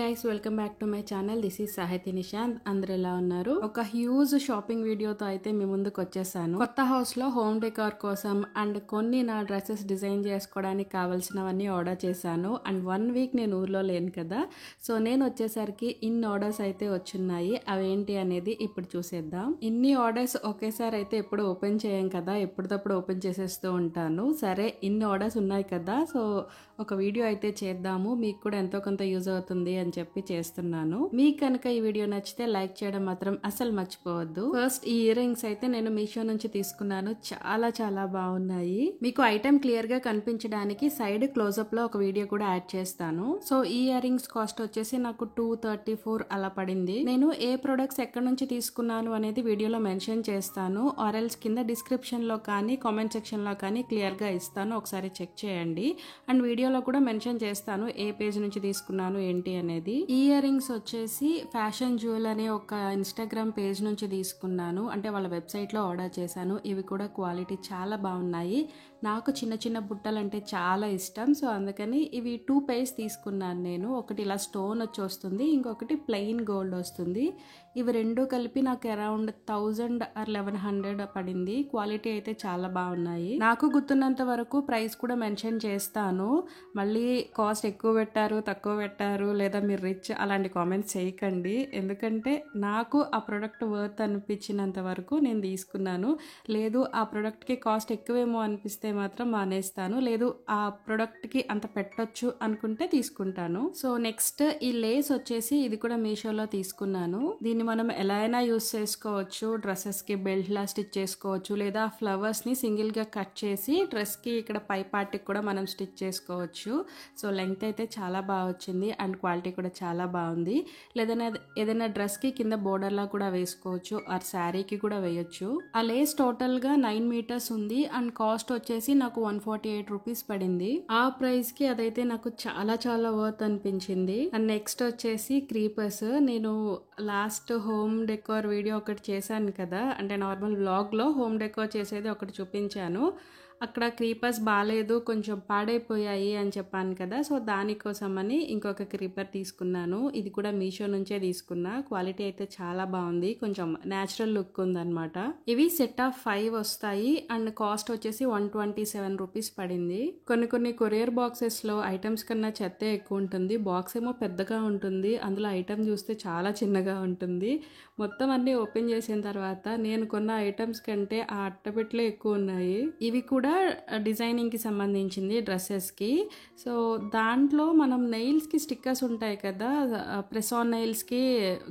Guys, welcome back to my channel. This is Sahithi Nishanth. అందరు ఎలా ఉన్నారు? ఒక హ్యూజ్ షాపింగ్ వీడియోతో అయితే మీ ముందుకు వచ్చేసాను. కొత్త హౌస్ లో హోమ్ డెకార్ కోసం అండ్ కొన్ని నా డ్రెస్సెస్ డిజైన్ చేసుకోవడానికి కావాల్సినవన్నీ ఆర్డర్ చేశాను. అండ్ 1 వీక్ నేను ఊర్లో లేను కదా, సో నేను వచ్చేసరికి ఇన్ని ఆర్డర్స్ అయితే వచ్చున్నాయి. అవేంటి అనేది ఇప్పుడు చూసేద్దాం. ఇన్ని ఆర్డర్స్ ఒకేసారి అయితే ఎప్పుడు ఓపెన్ చేయం కదా, ఎప్పటికప్పుడు ఓపెన్ చేసేస్తూ ఉంటాను. సరే, ఇన్ని ఆర్డర్స్ ఉన్నాయి కదా, సో ఒక వీడియో అయితే చేద్దాము, మీకు కూడా ఎంతో కొంత యూజ్ అవుతుంది అని చెప్పి చేస్తున్నాను. మీకు కనుక ఈ వీడియో నచ్చితే లైక్ చేయడం మాత్రం అసలు మర్చిపోవద్దు. ఫస్ట్ ఈ ఇయర్ రింగ్స్ అయితే నేను మీషో నుంచి తీసుకున్నాను. చాలా చాలా బాగున్నాయి. మీకు ఐటెం క్లియర్ గా కనిపించడానికి సైడ్ క్లోజ్అప్ లో ఒక వీడియో కూడా యాడ్ చేస్తాను. సో ఈ ఇయర్ రింగ్స్ కాస్ట్ వచ్చేసి నాకు 234 అలా పడింది. నేను ఏ ప్రొడక్ట్స్ ఎక్కడి నుంచి తీసుకున్నాను అనేది వీడియోలో మెన్షన్ చేస్తాను, ఆర్ఎల్స్ కింద డిస్క్రిప్షన్ లో కానీ కామెంట్ సెక్షన్ లో కానీ క్లియర్ గా ఇస్తాను, ఒకసారి చెక్ చేయండి. అండ్ వీడియోలో కూడా మెన్షన్ చేస్తాను ఏ పేజ్ నుంచి తీసుకున్నాను ఏంటి అనేది. ఈ ఇయర్ రింగ్స్ వచ్చేసి ఫ్యాషన్ జ్యువెల్ అనే ఒక ఇన్స్టాగ్రామ్ పేజ్ నుంచి తీసుకున్నాను, అంటే వాళ్ళ వెబ్సైట్ లో ఆర్డర్ చేశాను. ఇవి కూడా క్వాలిటీ చాలా బాగున్నాయి. నాకు చిన్న చిన్న బుట్టలు అంటే చాలా ఇష్టం, సో అందుకని ఇవి 2 పైర్స్ తీసుకున్నాను నేను. ఒకటి ఇలా స్టోన్ వచ్చి వస్తుంది, ఇంకొకటి ప్లెయిన్ గోల్డ్ వస్తుంది. ఇవి రెండు కలిపి నాకు అరౌండ్ 1000 or 1100 పడింది. క్వాలిటీ అయితే చాలా బాగున్నాయి. నాకు గుర్తున్నంత వరకు ప్రైస్ కూడా మెన్షన్ చేస్తాను. మళ్ళీ కాస్ట్ ఎక్కువ పెట్టారు తక్కువ పెట్టారు లేదా మీరు రిచ్ అలాంటి కామెంట్స్ చేయకండి, ఎందుకంటే నాకు ఆ ప్రోడక్ట్ వర్త్ అనిపించినంత వరకు నేను తీసుకున్నాను. లేదు ఆ ప్రోడక్ట్కి కాస్ట్ ఎక్కువేమో అనిపిస్తే మాత్రం మానేస్తాను, లేదు ఆ ప్రోడక్ట్కి అంత పెట్టొచ్చు అనుకుంటే తీసుకుంటాను. సో నెక్స్ట్ ఈ లేస్ వచ్చేసి ఇది కూడా మీషోలో తీసుకున్నాను. దీన్ని మనం ఎలా అయినా యూస్ చేసుకోవచ్చు. డ్రెస్సెస్కి బెల్ట్ లా స్టిచ్ చేసుకోవచ్చు, లేదా ఫ్లవర్స్ని సింగిల్గా కట్ చేసి డ్రెస్కి ఇక్కడ పై పార్ట్కి కూడా మనం స్టిచ్ చేసుకోవచ్చు. సో లెంగ్త్ అయితే చాలా బాగా వచ్చింది అండ్ క్వాలిటీ కూడా చాలా బాగుంది. లేదైనా ఏదైనా డ్రెస్కి కింద బోర్డర్లా కూడా వేసుకోవచ్చు, ఆర్ శారీకి కూడా వేయొచ్చు. ఆ లేస్ టోటల్గా 9 మీటర్స్ ఉంది అండ్ కాస్ట్ వచ్చేసి నాకు 148 రూపీస్ పడింది. ఆ ప్రైస్కి అదైతే నాకు చాలా చాలా వర్త్ అనిపించింది. అండ్ నెక్స్ట్ వచ్చేసి క్రీపర్స్. నేను లాస్ట్ హోమ్ డెకోర్ వీడియో ఒకటి చేశాను కదా, అంటే నార్మల్ వ్లాగ్లో హోమ్ డెకోర్ చేసేది ఒకటి చూపించాను. అక్కడ క్రీపర్స్ బాగాలేదు, కొంచెం పాడైపోయాయి అని చెప్పాను కదా, సో దానికోసమని ఇంకొక క్రీపర్ తీసుకున్నాను. ఇది కూడా మీషో నుంచే తీసుకున్నా. క్వాలిటీ అయితే చాలా బాగుంది, కొంచెం న్యాచురల్ లుక్ ఉందన్నమాట. ఇవి సెట్ ఆఫ్ 5 వస్తాయి అండ్ కాస్ట్ వచ్చేసి 127 రూపీస్ పడింది. కొన్ని కొరియర్ బాక్సెస్లో ఐటమ్స్ కన్నా చెత్త ఎక్కువ ఉంటుంది. బాక్స్ ఏమో పెద్దగా ఉంటుంది, అందులో ఐటమ్ చూస్తే చాలా చిన్నగా ఉంటుంది. మొత్తం అన్ని ఓపెన్ చేసిన తర్వాత నేను కొన్న ఐటమ్స్ కంటే ఆ అట్టపెట్టలే ఎక్కువ ఉన్నాయి. ఇవి కూడా డిజైనింగ్ కి సంబంధించింది, డ్రెస్సెస్ కి. సో దాంట్లో మనం నెయిల్స్ కి స్టిక్కర్స్ ఉంటాయి కదా, ప్రెస్ ఆన్ నెయిల్స్ కి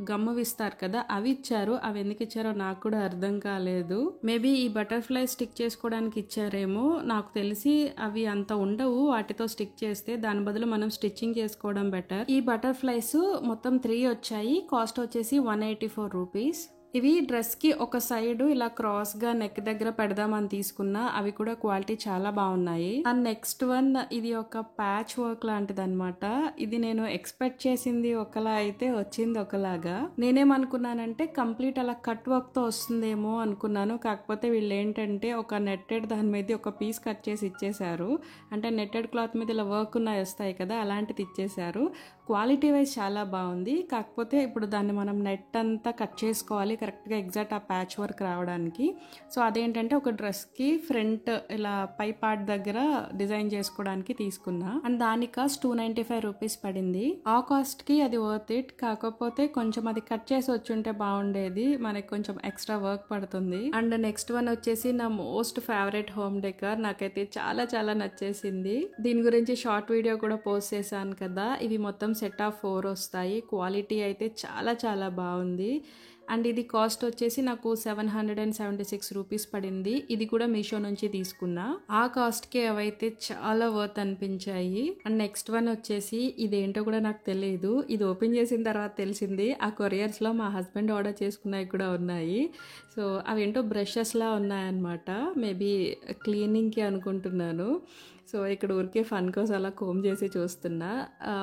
గమ్ము ఇస్తారు కదా, అవి ఇచ్చారు. అవి ఎందుకు ఇచ్చారో నాకు కూడా అర్థం కాలేదు. మేబీ ఈ బటర్ఫ్లై స్టిక్ చేసుకోవడానికి ఇచ్చారేమో, నాకు తెలిసి అవి అంత ఉండవు వాటితో స్టిక్ చేస్తే. దాని బదులు మనం స్టిచ్చింగ్ చేసుకోవడం బెటర్. ఈ బటర్ఫ్లైస్ మొత్తం 3 వచ్చాయి. కాస్ట్ వచ్చేసి 184 రూపీస్. ఇవి డ్రెస్కి ఒక సైడ్ ఇలా క్రాస్గా నెక్ దగ్గర పెడదామని తీసుకున్నా. అవి కూడా క్వాలిటీ చాలా బాగున్నాయి. అండ్ నెక్స్ట్ వన్, ఇది ఒక ప్యాచ్ వర్క్ లాంటిది అనమాట. ఇది నేను ఎక్స్పెక్ట్ చేసింది ఒకలా అయితే వచ్చింది ఒకలాగా. నేనేమనుకున్నానంటే కంప్లీట్ అలా కట్ వర్క్తో వస్తుందేమో అనుకున్నాను. కాకపోతే వీళ్ళు ఏంటంటే ఒక నెట్టెడ్ దాని మీద ఒక పీస్ కట్ చేసి ఇచ్చేశారు. అంటే నెట్టెడ్ క్లాత్ మీద ఇలా వర్క్ ఉన్నాయి వస్తాయి కదా, అలాంటిది ఇచ్చేశారు. క్వాలిటీ వైజ్ చాలా బాగుంది. కాకపోతే ఇప్పుడు దాన్ని మనం నెట్ అంతా కట్ చేసుకోవాలి కరెక్ట్గా ఎగ్జాక్ట్ ఆ ప్యాచ్ వర్క్ రావడానికి. సో అదేంటంటే ఒక డ్రెస్కి ఫ్రంట్ ఇలా పై పార్ట్ దగ్గర డిజైన్ చేసుకోవడానికి తీసుకున్నా. అండ్ దాని కాస్ట్ 295 రూపీస్ పడింది. ఆ కాస్ట్కి అది వర్త్ ఇట్. కాకపోతే కొంచెం అది కట్ చేసి వచ్చుంటే బాగుండేది, మనకి కొంచెం ఎక్స్ట్రా వర్క్ పడుతుంది. అండ్ నెక్స్ట్ వన్ వచ్చేసి నా మోస్ట్ ఫేవరెట్ హోమ్ డెకార్. నాకైతే చాలా చాలా నచ్చేసింది. దీని గురించి షార్ట్ వీడియో కూడా పోస్ట్ చేశాను కదా. ఇవి మొత్తం సెట్ ఆఫ్ 4 వస్తాయి. క్వాలిటీ అయితే చాలా చాలా బాగుంది. అండ్ ఇది కాస్ట్ వచ్చేసి నాకు 776 రూపీస్ పడింది. ఇది కూడా మీషో నుంచి తీసుకున్నా. ఆ కాస్ట్కి అవైతే చాలా వర్త్ అనిపించాయి. అండ్ నెక్స్ట్ వన్ వచ్చేసి ఇదేంటో కూడా నాకు తెలియదు. ఇది ఓపెన్ చేసిన తర్వాత తెలిసింది. ఆ కొరియర్స్లో మా హస్బెండ్ ఆర్డర్ చేసుకున్నవి కూడా ఉన్నాయి. సో సో అవేంటో బ్రషెస్లా ఉన్నాయన్నమాట. మేబీ క్లీనింగ్కి అనుకుంటున్నాను. సో ఇక్కడ ఊరికే ఫన్ కోసం అలా కోమ్ చేసి చూస్తున్నా.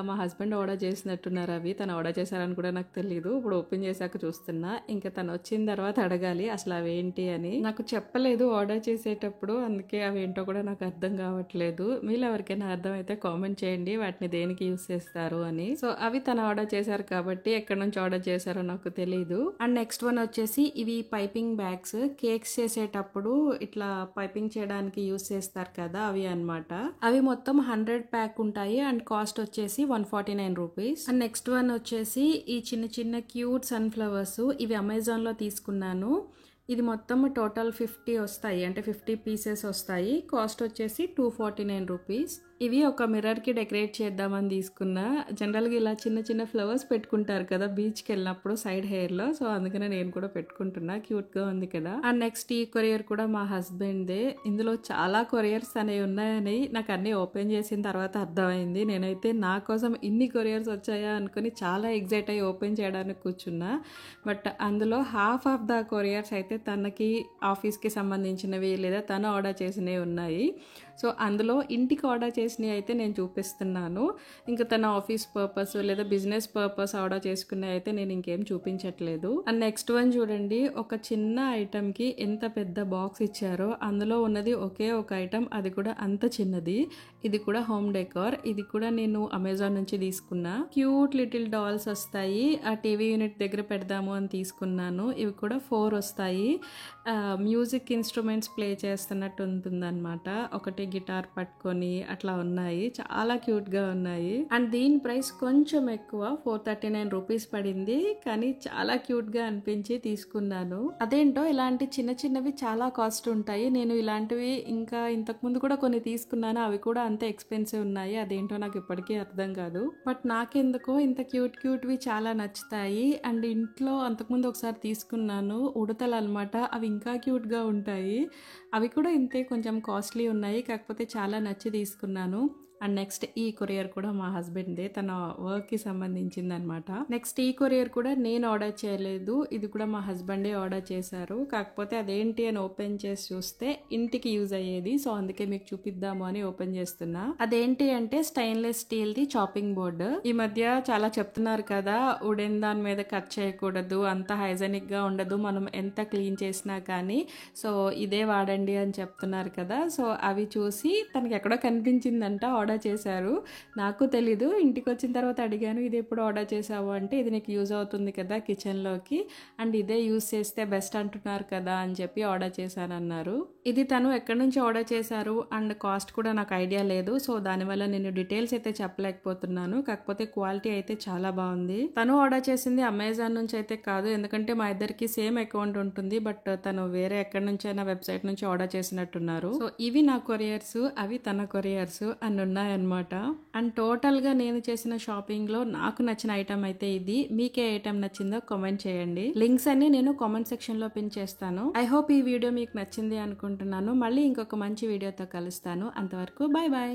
మా హస్బెండ్ ఆర్డర్ చేసినట్టున్నారు అవి. తను ఆర్డర్ చేశారని కూడా నాకు తెలియదు. ఇప్పుడు ఓపెన్ చేశాక చూస్తున్నా. ఇంకా తను వచ్చిన తర్వాత అడగాలి అసలు అవేంటి అని. నాకు చెప్పలేదు ఆర్డర్ చేసేటప్పుడు, అందుకే అవేంటో కూడా నాకు అర్థం కావట్లేదు. మీరు ఎవరికైనా అర్థమైతే కామెంట్ చేయండి వాటిని దేనికి యూస్ చేస్తారు అని. సో అవి తను ఆర్డర్ చేశారు కాబట్టి ఎక్కడి నుంచి ఆర్డర్ చేశారో నాకు తెలియదు. అండ్ నెక్స్ట్ వన్ వచ్చేసి ఇవి పైపింగ్ బ్యాగ్స్. కేక్స్ చేసేటప్పుడు ఇట్లా పైపింగ్ చేయడానికి యూస్ చేస్తారు కదా, అవి అన్నమాట. అవి మొత్తం 100 ప్యాక్ ఉంటాయి అండ్ కాస్ట్ వచ్చేసి 149 రూపీస్. అండ్ నెక్స్ట్ వన్ వచ్చేసి ఈ చిన్న చిన్న క్యూట్ సన్ఫ్లవర్స్. ఇవి అమెజాన్లో తీసుకున్నాను. ఇది మొత్తం టోటల్ 50 వస్తాయి, అంటే 50 పీసెస్ వస్తాయి. కాస్ట్ వచ్చేసి 249 రూపీస్. ఇవి ఒక మిర్రర్కి డెకరేట్ చేద్దామని తీసుకున్నా. జనరల్గా ఇలా చిన్న చిన్న ఫ్లవర్స్ పెట్టుకుంటారు కదా బీచ్కి వెళ్ళినప్పుడు సైడ్ హెయిర్లో. సో అందుకనే నేను కూడా పెట్టుకుంటున్నా, క్యూట్గా ఉంది కదా. అండ్ నెక్స్ట్ ఈ కొరియర్ కూడా మా హస్బెండ్దే. ఇందులో చాలా కొరియర్స్ అనేవి ఉన్నాయని నాకు అన్నీ ఓపెన్ చేసిన తర్వాత అర్థమైంది. నేనైతే నా కోసం ఇన్ని కొరియర్స్ వచ్చాయా అనుకుని చాలా ఎగ్జైట్ అయ్యి ఓపెన్ చేయడానికి కూర్చున్నా. బట్ అందులో హాఫ్ ఆఫ్ ద కొరియర్స్ అయితే తనకి ఆఫీస్కి సంబంధించినవి లేదా తను ఆర్డర్ చేసినవి ఉన్నాయి. సో అందులో ఇంటికి ఆర్డర్ చేసినవి అయితే నేను చూపిస్తున్నాను. ఇంకా తన ఆఫీస్ పర్పస్ లేదా బిజినెస్ పర్పస్ ఆర్డర్ చేసుకునే అయితే నేను ఇంకేం చూపించట్లేదు. అండ్ నెక్స్ట్ వన్ చూడండి, ఒక చిన్న ఐటమ్కి ఎంత పెద్ద బాక్స్ ఇచ్చారో. అందులో ఉన్నది ఒకే ఒక ఐటమ్, అది కూడా అంత చిన్నది. ఇది కూడా హోమ్ డెకార్. ఇది కూడా నేను అమెజాన్ నుంచి తీసుకున్నా. క్యూట్ లిటిల్ డాల్స్ వస్తాయి. ఆ టీవీ యూనిట్ దగ్గర పెడదాము అని తీసుకున్నాను. ఇవి కూడా 4 వస్తాయి. మ్యూజిక్ ఇన్స్ట్రుమెంట్స్ ప్లే చేస్తున్నట్టు ఉంటుందన్నమాట. ఒకటి గిటార్ పట్టుకొని అట్లా ఉన్నాయి. చాలా క్యూట్గా ఉన్నాయి. అండ్ దీని ప్రైస్ కొంచెం ఎక్కువ, 439 రూపీస్ పడింది. కానీ చాలా క్యూట్గా అనిపించి తీసుకున్నాను. అదేంటో ఇలాంటి చిన్న చిన్నవి చాలా కాస్ట్ ఉంటాయి. నేను ఇలాంటివి ఇంకా ఇంతకుముందు కూడా కొన్ని తీసుకున్నాను, అవి కూడా అంతే ఎక్స్పెన్సివ్ ఉన్నాయి. అదేంటో నాకు ఇప్పటికీ అర్థం కాదు. బట్ నాకెందుకో ఇంత క్యూట్వి చాలా నచ్చుతాయి. అండ్ ఇంట్లో అంతకుముందు ఒకసారి తీసుకున్నాను ఉడతలు అనమాట. అవి ఇంకా క్యూట్గా ఉంటాయి. అవి కూడా ఇంతే, కొంచెం కాస్ట్లీ ఉన్నాయి. కాకపోతే చాలా నచ్చి తీసుకున్నాను. అండ్ నెక్స్ట్ ఈ కొరియర్ కూడా మా హస్బెండ్దే, తన వర్క్కి సంబంధించింది అనమాట. నెక్స్ట్ ఈ కొరియర్ కూడా నేను ఆర్డర్ చేయలేదు. ఇది కూడా మా హస్బెండే ఆర్డర్ చేశారు. కాకపోతే అదేంటి అని ఓపెన్ చేసి చూస్తే ఇంటికి యూజ్ అయ్యేది. సో అందుకే మీకు చూపిద్దాము అని ఓపెన్ చేస్తున్నా. అదేంటి అంటే స్టెయిన్లెస్ స్టీల్ది చాపింగ్ బోర్డ్. ఈ మధ్య చాలా చెప్తున్నారు కదా, వుడెన్ దాని మీద కట్ చేయకూడదు, అంత హైజెనిక్గా ఉండదు మనం ఎంత క్లీన్ చేసినా కానీ. సో ఇదే వాడండి అని చెప్తున్నారు కదా. సో అవి చూసి తనకి ఎక్కడో కనిపించిందంట, ఆర్డర్ చేశారు. నాకు తెలీదు. ఇంటికి వచ్చిన తర్వాత అడిగాను, ఇది ఎప్పుడు ఆర్డర్ చేసావు అంటే, ఇది నీకు యూజ్ అవుతుంది కదా కిచెన్లోకి, అండ్ ఇదే యూజ్ చేస్తే బెస్ట్ అంటున్నారు కదా అని చెప్పి ఆర్డర్ చేశానన్నారు. ఇది తను ఎక్కడి నుంచి ఆర్డర్ చేశారు అండ్ కాస్ట్ కూడా నాకు ఐడియా లేదు. సో దానివల్ల నేను డీటెయిల్స్ అయితే చెప్పలేకపోతున్నాను. కాకపోతే క్వాలిటీ అయితే చాలా బాగుంది. తను ఆర్డర్ చేసింది అమెజాన్ నుంచి అయితే కాదు, ఎందుకంటే మా ఇద్దరికి సేమ్ అకౌంట్ ఉంటుంది. బట్ తను వేరే ఎక్కడి నుంచైనా వెబ్సైట్ నుంచి ఆర్డర్ చేసినట్టున్నారు. సో ఇవి నా కొరియర్స్, అవి తన కొరియర్స్ అని ఉన్నాయన్నమాట. అండ్ టోటల్గా నేను చేసిన షాపింగ్లో నాకు నచ్చిన ఐటమ్ అయితే ఇది. మీకే ఐటమ్ నచ్చిందో కామెంట్ చేయండి. లింక్స్ అన్ని నేను కామెంట్ సెక్షన్లో పిన్ చేస్తాను. ఐ హోప్ ఈ వీడియో మీకు నచ్చింది అనుకుంటున్నాను. మళ్ళీ ఇంకొక మంచి వీడియోతో కలుస్తాను. అంతవరకు బాయ్ బాయ్.